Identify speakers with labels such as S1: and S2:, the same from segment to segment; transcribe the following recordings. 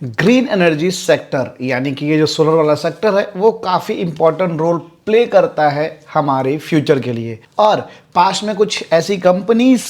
S1: Green energy sector यानी कि ये जो सोलर वाला सेक्टर है वो काफ़ी इंपॉर्टेंट रोल प्ले करता है हमारे फ्यूचर के लिए। और पास में कुछ ऐसी कंपनीज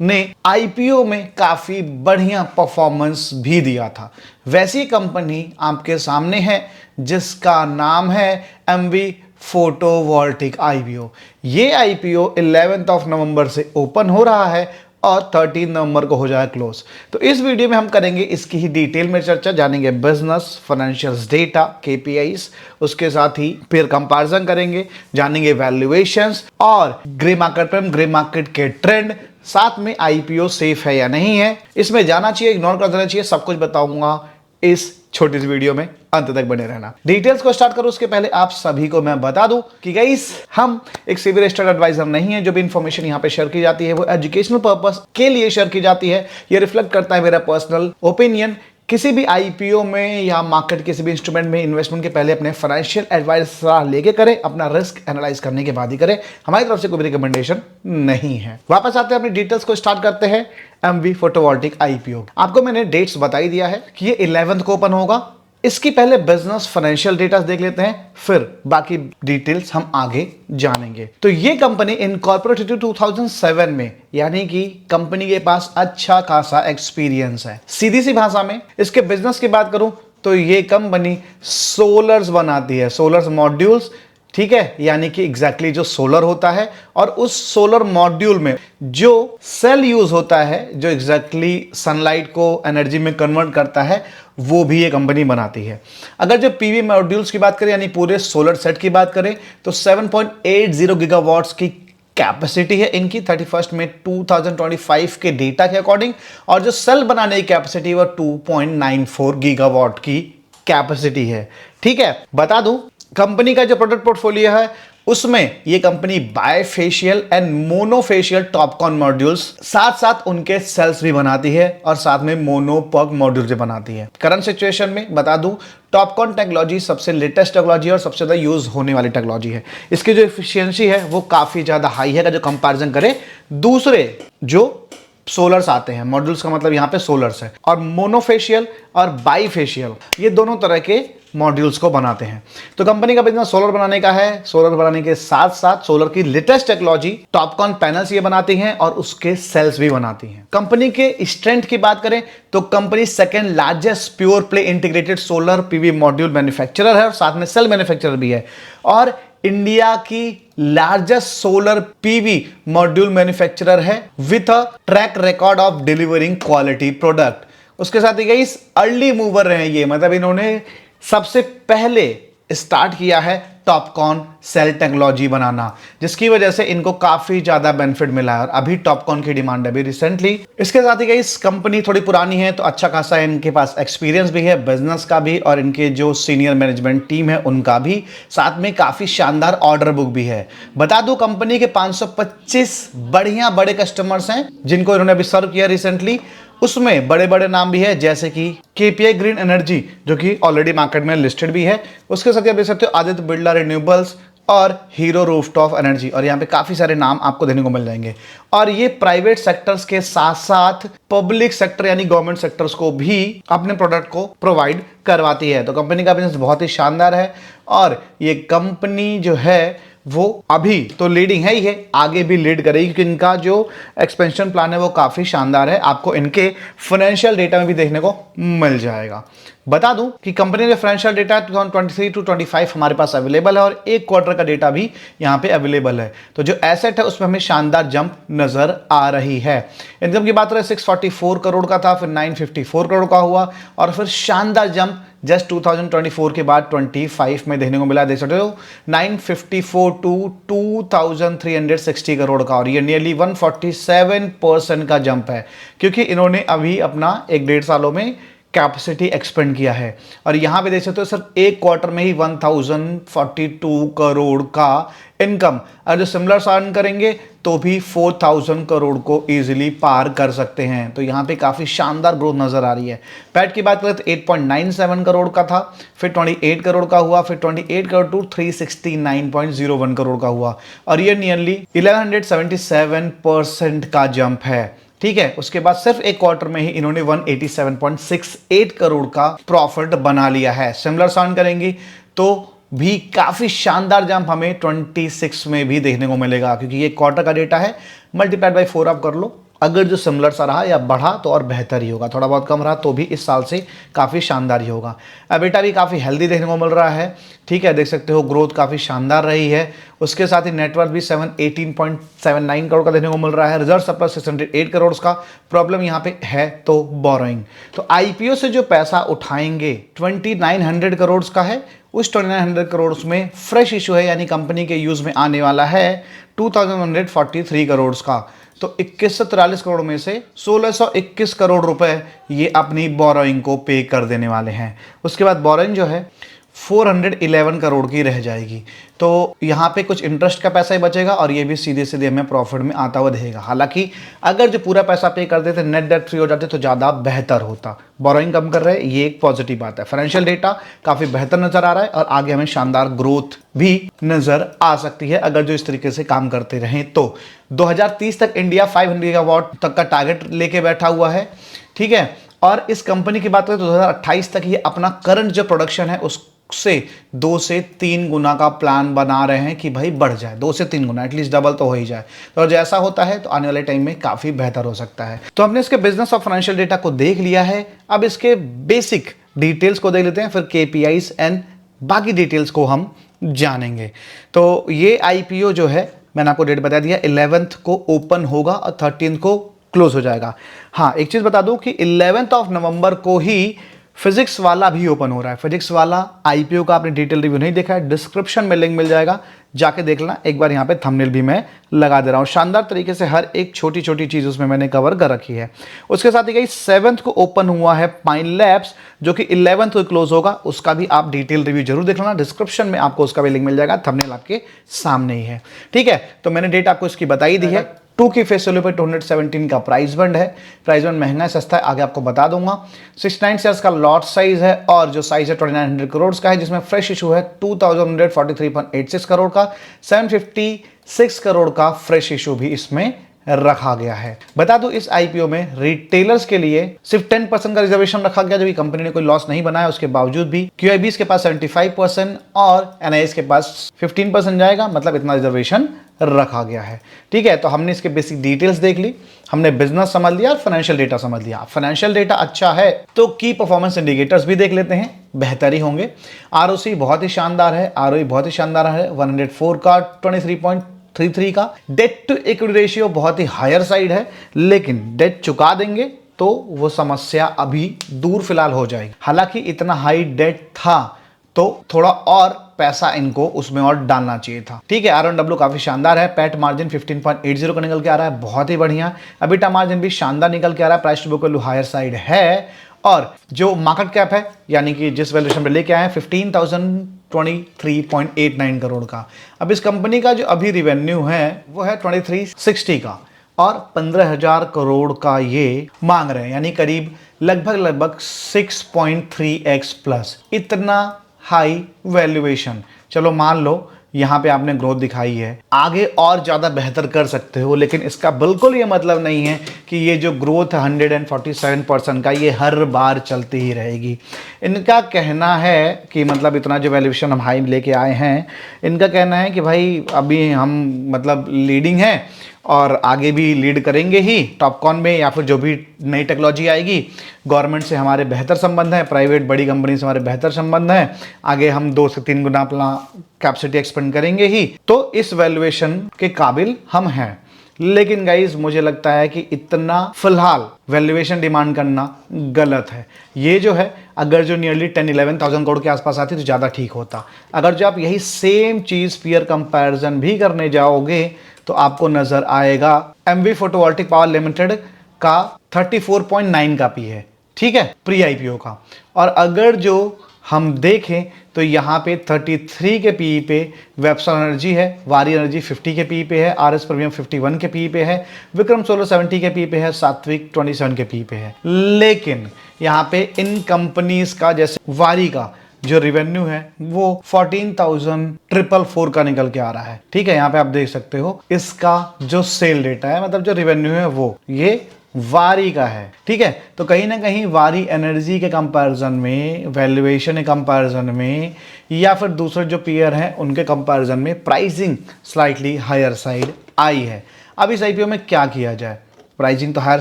S1: ने आईपीओ में काफ़ी बढ़िया परफॉर्मेंस भी दिया था। वैसी कंपनी आपके सामने है जिसका नाम है एमवी फोटोवोल्टिक आईपीओ। ये आईपीओ 11 नवंबर से ओपन हो रहा है और 13 नवंबर को हो जाए क्लोज। तो इस वीडियो में हम करेंगे इसकी ही डिटेल में चर्चा, जानेंगे बिजनेस, फाइनेंशियल्स डेटा, केपीआईज, उसके साथ ही पेयर कंपैरिजन करेंगे, जानेंगे वैल्यूएशंस और ग्रे मार्केट के ट्रेंड, साथ में आईपीओ सेफ है या नहीं है, इसमें जाना चाहिए, इग्नोर कर देना चाहिए, सब कुछ बताऊंगा इस छोटी सी वीडियो में, अंत तक बने रहना। डिटेल्स को स्टार्ट करूं उसके पहले आप सभी को मैं बता दूं कि गाइस हम एक सेबी रजिस्टर्ड एडवाइजर नहीं है। जो भी इंफॉर्मेशन यहां पे शेयर की जाती है वो एजुकेशनल पर्पस के लिए शेयर की जाती है। ये रिफ्लेक्ट करता है मेरा पर्सनल ओपिनियन। किसी भी आईपीओ में या मार्केट किसी भी इंस्ट्रूमेंट में इन्वेस्टमेंट के पहले अपने फाइनेंशियल एडवाइस सलाह लेके करें, अपना रिस्क एनालाइज करने के बाद ही करें। हमारी तरफ से कोई भी रिकमेंडेशन नहीं है। वापस आते हैं अपनी डिटेल्स को स्टार्ट करते हैं। एमवी फोटोवोल्टिक आईपीओ, आपको मैंने डेट्स बता ही दिया है कि ये 11 को ओपन होगा। इसकी पहले बिजनेस फाइनेंशियल डेटा देख लेते हैं, फिर बाकी डिटेल्स हम आगे जानेंगे। तो ये कंपनी इनकॉर्पोरेटेड 2007 में, यानी कि कंपनी के पास अच्छा खासा एक्सपीरियंस है। सीधी सी भाषा में इसके बिजनेस की बात करूं तो ये कंपनी सोलर्स बनाती है, सोलर्स मॉड्यूल्स, ठीक है, यानी कि एग्जैक्टली जो सोलर होता है और उस सोलर मॉड्यूल में जो सेल यूज होता है, जो एग्जैक्टली सनलाइट को एनर्जी में कन्वर्ट करता है, वो भी ये कंपनी बनाती है। अगर जो पीवी मॉड्यूल्स की बात करें यानी पूरे सोलर सेट की बात करें तो 7.80 गीगावाट्स की कैपेसिटी है इनकी 31 में 2025 के डेटा के अकॉर्डिंग, और जो सेल बनाने की कैपेसिटी वो 2.94 गीगावाट की कैपेसिटी है। ठीक है, बता दूं कंपनी का जो प्रोडक्ट पोर्टफोलियो है उसमें ये company bifacial and monofacial Topcon modules, साथ साथ उनके सेल्स भी बनाती है और साथ में मोनोपॉग मॉड्यूल भी बनाती है। करंट सिचुएशन में बता दूं टॉपकॉन टेक्नोलॉजी सबसे लेटेस्ट टेक्नोलॉजी और सबसे ज्यादा यूज होने वाली टेक्नोलॉजी है। इसकी जो एफिशिएंसी है वो काफी ज्यादा हाई है। जो कंपैरिजन करें दूसरे जो सोलर्स आते हैं, मॉड्यूल्स का मतलब यहां पे सोलर्स है, और मोनोफेशियल और बाईफेशियल ये दोनों तरह के मॉड्यूल्स को बनाते हैं। तो कंपनी का बिजनेस सोलर बनाने का है। सोलर बनाने के साथ साथ सोलर की लेटेस्ट टेक्नोलॉजी टॉपकॉन पैनल्स ये बनाती हैं और उसके सेल्स भी बनाती हैं। कंपनी के स्ट्रेंथ की बात करें तो company second largest pure play integrated solar PV module manufacturer है और साथ में सेल मैन्युफैक्चरर भी है, और इंडिया की largest solar PV module manufacturer है with a track record of delivering quality product. उसके साथ ही गाइस अर्ली मूवर रहे ये, मतलब इन्होंने सबसे पहले स्टार्ट किया है टॉपकॉन सेल टेक्नोलॉजी बनाना, जिसकी वजह से इनको काफी ज्यादा बेनिफिट मिला है और अभी टॉपकॉन की डिमांड है अभी रिसेंटली। इसके साथ ही गाइस कंपनी थोड़ी पुरानी है तो अच्छा खासा इनके पास एक्सपीरियंस भी है, बिजनेस का भी और इनके जो सीनियर मैनेजमेंट टीम है उनका भी, साथ में काफी शानदार ऑर्डर बुक भी है। बता दूं कंपनी के 525 बढ़िया बड़े कस्टमर्स हैं जिनको इन्होंने अभी सर्व किया रिसेंटली। उसमें बड़े बड़े नाम भी है जैसे कि केपीआई ग्रीन एनर्जी जो कि ऑलरेडी मार्केट में लिस्टेड भी है। उसके साथ आप देख सकते हो आदित्य बिरला रिन्यूएबल्स और हीरो रूफटॉप एनर्जी, और यहाँ पे काफी सारे नाम आपको देने को मिल जाएंगे। और ये प्राइवेट सेक्टर्स के साथ साथ पब्लिक सेक्टर यानी गवर्नमेंट सेक्टर्स को भी अपने प्रोडक्ट को प्रोवाइड करवाती है। तो कंपनी का बिजनेस बहुत ही शानदार है और ये कंपनी जो है वो अभी तो लीडिंग है ही है, आगे भी लीड करेगी क्योंकि इनका जो एक्सपेंशन प्लान है वो काफी शानदार है। आपको इनके फाइनेंशियल डेटा में भी देखने को मिल जाएगा। बता दूं कि कंपनी का फाइनेंशियल डेटा 2023 to 25 हमारे पास अवेलेबल है और एक क्वार्टर का डेटा भी यहाँ पे अवेलेबल है। तो जो एसेट है उसमें हमें शानदार जंप नजर आ रही है। इनकम की बात करें 644 करोड़ का था, फिर 954 करोड़ का हुआ और फिर शानदार जंप जस्ट 2024 के बाद 25 में देखने को मिला। देख सकते हो 954 टू 2360 करोड़ का, और ये नियरली 147% का जंप है क्योंकि इन्होंने अभी अपना 1-1.5 सालों में कैपेसिटी एक्सपेंड किया है। और यहां पे देख सकते हो सिर्फ एक क्वार्टर में ही 1042 करोड़ का इनकम, और जो सिमिलर अर्न करेंगे तो भी 4000 करोड़ को इजीली पार कर सकते हैं। तो यहां पे काफी शानदार ग्रोथ नजर आ रही है। पैट की बात करें तो 8.97 करोड़ का था, फिर 28 करोड़ का हुआ, फिर 28 करोड़ टू 369.01 करोड़ का हुआ, और ये नियरली 1177% का जंप है। ठीक है। उसके बाद सिर्फ एक क्वार्टर में ही इन्होंने 187.68 करोड़ का प्रॉफिट बना लिया है। सिमिलर साउंड करेंगी तो भी काफी शानदार जंप हमें 26 में भी देखने को मिलेगा, क्योंकि ये क्वार्टर का डेटा है, मल्टीप्लाइड बाय 4 आप कर लो। अगर जो सिमिलर सा रहा या बढ़ा तो और बेहतर ही होगा, थोड़ा बहुत कम रहा तो भी इस साल से काफ़ी शानदार ही होगा। एबिटा भी काफ़ी हेल्दी देखने को मिल रहा है, ठीक है, देख सकते हो ग्रोथ काफ़ी शानदार रही है। उसके साथ ही नेटवर्थ भी 718.79 करोड़ का देखने को मिल रहा है। रिजर्व सरप्लस 608 करोड़ का। प्रॉब्लम यहाँ पे है तो बोरोइंग, तो आईपीओ से जो पैसा उठाएंगे 2900 करोड़ का है, उस 2900 करोड़ में फ्रेश इशू है, यानी कंपनी के यूज में आने वाला है 2143 करोड़ का। तो 2143 करोड़ में से 1621 करोड़ रुपए ये अपनी बोरोइंग को पे कर देने वाले हैं। उसके बाद बोरोइंग जो है 411 करोड़ की रह जाएगी, तो यहाँ पे कुछ इंटरेस्ट का पैसा ही बचेगा और ये भी सीधे सीधे हमें प्रॉफिट में आता हुआ देगा। हालांकि अगर जो पूरा पैसा पे कर देते, नेट डेट फ्री हो जाते तो ज़्यादा बेहतर होता। बोरोइंग कम कर रहे हैं, ये एक पॉजिटिव बात है। फाइनेंशियल डेटा काफ़ी बेहतर नजर आ रहा है और आगे हमें शानदार ग्रोथ भी नजर आ सकती है अगर जो इस तरीके से काम करते रहें तो। 2030 तक इंडिया 500 गीगावाट तक का टारगेट लेके बैठा हुआ है, ठीक है। और इस कंपनी की बात करें तो 2028 तक ये अपना करंट जो प्रोडक्शन है उससे 2 से 3 गुना का प्लान बना रहे हैं कि भाई बढ़ जाए, 2 से 3 गुना, एटलीस्ट डबल तो हो ही जाए। तो जैसा होता है तो आने वाले टाइम में काफ़ी बेहतर हो सकता है। तो हमने इसके बिजनेस और फाइनेंशियल डेटा को देख लिया है, अब इसके बेसिक डिटेल्स को देख लेते हैं, फिर केपीआईज एंड बाकी डिटेल्स को हम जानेंगे। तो ये आईपीओ जो है मैंने आपको डेट बता दिया, 11th को ओपन होगा और 13th को क्लोज हो जाएगा। हाँ, एक चीज़ बता दूं कि 11th ऑफ नवंबर को ही फिजिक्स वाला भी ओपन हो रहा है। फिजिक्स वाला आईपीओ का आपने डिटेल रिव्यू नहीं देखा है, डिस्क्रिप्शन में लिंक मिल जाएगा, जाके देख लेना। एक बार यहाँ पे थंबनेल भी मैं लगा दे रहा हूँ। शानदार तरीके से हर एक छोटी छोटी चीज़ उसमें मैंने कवर कर रखी है। उसके साथ ही 7th को ओपन हुआ है पाइन लैब्स, जो कि 11th को क्लोज होगा। उसका भी आप डिटेल रिव्यू जरूर देख लेना, डिस्क्रिप्शन में आपको उसका भी लिंक मिल जाएगा, थंबनेल आपके सामने ही है, ठीक है। तो मैंने डेट आपको इसकी बताई दी है। 2 की फेस वैल्यू पर 217 का प्राइस बंड है। प्राइस बंड महंगा है सस्ता है आगे आपको बता दूंगा। 69 शेयर्स का लॉट साइज है और जो साइज है 2900 करोड़ का है, जिसमें फ्रेश इशू है 2143.86 करोड़ का। 756 करोड़ का फ्रेश इशू भी इसमें रखा गया है। बता दूं इस आईपीओ में रिटेलर्स के लिए सिर्फ 10% का रिजर्वेशन रखा गया, जबकि कंपनी ने कोई लॉस नहीं बनाया उसके बावजूद भी। क्यूआईबीज के पास 75% और एनआईएस के पास 15% जाएगा, मतलब इतना रिजर्वेशन रखा गया है, ठीक है। तो हमने इसके बेसिक डिटेल्स देख ली, हमने बिजनेस समझ लिया और फाइनेंशियल डेटा समझ लिया। फाइनेंशियल डेटा अच्छा है तो की परफॉर्मेंस इंडिकेटर्स भी देख लेते हैं, बेहतर ही होंगे। आरओसी बहुत ही शानदार है, आरओई बहुत ही शानदार है, 104 का 23.33 का। डेट टू इक्विटी रेशियो बहुत ही हायर साइड है, लेकिन डेट चुका देंगे तो वो समस्या अभी दूर फिलहाल हो जाएगी। हालांकि इतना हाई डेट था तो थोड़ा और पैसा इनको उसमें और डालना चाहिए था, ठीक है। आरओडब्ल्यू काफी शानदार है, पैट मार्जिन 15.80 का निकल के आ रहा है, बहुत ही बढ़िया। एबिटा मार्जिन भी शानदार निकल के आ रहा है, price to book value higher side है। और जो मार्केट कैप है, यानी कि जिस वैल्यूएशन पे लेके आए हैं 15,023.89 करोड़ का। अब इस कंपनी का जो अभी रिवेन्यू है वो है 2360 का और 15,000 करोड़ का ये मांग रहे हैं, यानी करीब लगभग 6.3x प्लस। इतना हाई वैल्यूएशन, चलो मान लो यहां पे आपने ग्रोथ दिखाई है, आगे और ज्यादा बेहतर कर सकते हो, लेकिन इसका बिल्कुल ये मतलब नहीं है कि ये जो ग्रोथ है 147% का ये हर बार चलती ही रहेगी। इनका कहना है कि मतलब इतना जो वैल्यूएशन हम हाई लेके आए हैं, इनका कहना है कि भाई अभी हम मतलब लीडिंग है और आगे भी लीड करेंगे ही टॉपकॉन में, या फिर जो भी नई टेक्नोलॉजी आएगी। गवर्नमेंट से हमारे बेहतर संबंध है, प्राइवेट बड़ी कंपनी से हमारे बेहतर संबंध है, आगे हम 2 से 3 गुना अपना कैपेसिटी एक्सपेंड करेंगे ही, तो इस वैल्यूएशन के काबिल हम हैं। लेकिन गाइज मुझे लगता है कि इतना फिलहाल वैल्यूएशन डिमांड करना गलत है। ये जो है अगर जो नियरली 10-11,000 करोड़ के आसपास आती तो ज़्यादा ठीक होता। अगर जो आप यही सेम चीज़ पीयर कंपैरिजन भी करने जाओगे तो आपको नजर आएगा एमवी फोटोवोल्टिक पावर लिमिटेड का 34.9 का पी है, ठीक है, प्री आईपीओ का। और अगर जो हम देखें तो यहाँ पे 33 के पी पे वेबसाइट एनर्जी है, वारी एनर्जी 50 के पी पे है, आरएस प्रीमियम 51 के पी पे है, विक्रम सोलर 70 के पी पे है, सात्विक 27 के पी पे है। लेकिन यहाँ पे इन कंपनीज का जैसे वारी का जो रिवेन्यू है वो 14,444 का निकल के आ रहा है, ठीक है। यहाँ पे आप देख सकते हो इसका जो सेल डेटा है, मतलब जो रिवेन्यू है वो ये वारी का है, ठीक है। तो कहीं ना कहीं वारी एनर्जी के कंपैरिजन में, वैल्यूएशन के कंपैरिजन में, या फिर दूसरे जो पीयर हैं उनके कंपैरिजन में प्राइसिंग स्लाइटली हायर साइड आई है। अब इस आईपीओ में क्या किया जाए? प्राइसिंग तो हायर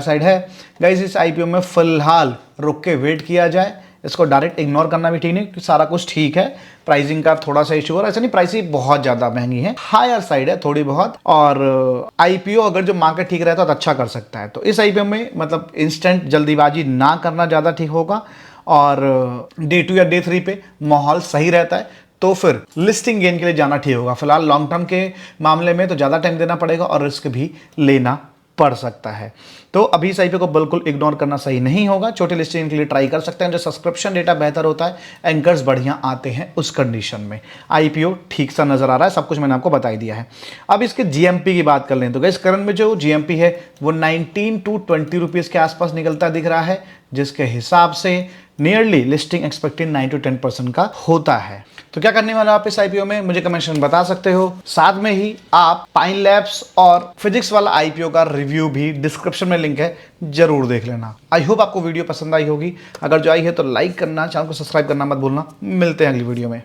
S1: साइड है गाइस, इस आईपीओ में फिलहाल रुक के वेट किया जाए। इसको डायरेक्ट इग्नोर करना भी ठीक नहीं, क्योंकि सारा कुछ ठीक है। प्राइसिंग का थोड़ा सा इशू है, ऐसा नहीं प्राइसिंग बहुत ज़्यादा महंगी है, हायर साइड है थोड़ी बहुत। और आईपीओ अगर जो मार्केट ठीक रहता है तो अच्छा कर सकता है। तो इस आईपीओ में मतलब इंस्टेंट जल्दीबाजी ना करना ज़्यादा ठीक होगा। और डे 2 या डे 3 पे माहौल सही रहता है तो फिर लिस्टिंग गेन के लिए जाना ठीक होगा। फिलहाल लॉन्ग टर्म के मामले में तो ज़्यादा टाइम देना पड़ेगा और रिस्क भी लेना पड़ सकता है। तो अभी इस आईपीओ को बिल्कुल इग्नोर करना सही नहीं होगा। छोटे लिस्टिंग के लिए ट्राई कर सकते हैं, जो सब्सक्रिप्शन डेटा बेहतर होता है, एंकर्स बढ़िया आते हैं उस कंडीशन में। आईपीओ ठीक सा नजर आ रहा है, सब कुछ मैंने आपको बता ही दिया है। अब इसके जीएमपी की बात कर लें तो गाइस करंट में जो जीएमपी है वो 19 टू 20 रुपीज़ के आसपास निकलता दिख रहा है, जिसके हिसाब से नियरली लिस्टिंग एक्सपेक्टेड 9 to 10% का होता है। तो क्या करने वाला आप इस आईपीओ में मुझे कमेंट में बता सकते हो। साथ में ही आप पाइन लैब्स और फिजिक्स वाला आईपीओ का रिव्यू भी डिस्क्रिप्शन में लिंक है, जरूर देख लेना। आई होप आपको वीडियो पसंद आई होगी। अगर जो आई है तो लाइक करना, चैनल को सब्सक्राइब करना मत भूलना। मिलते हैं अगली वीडियो में।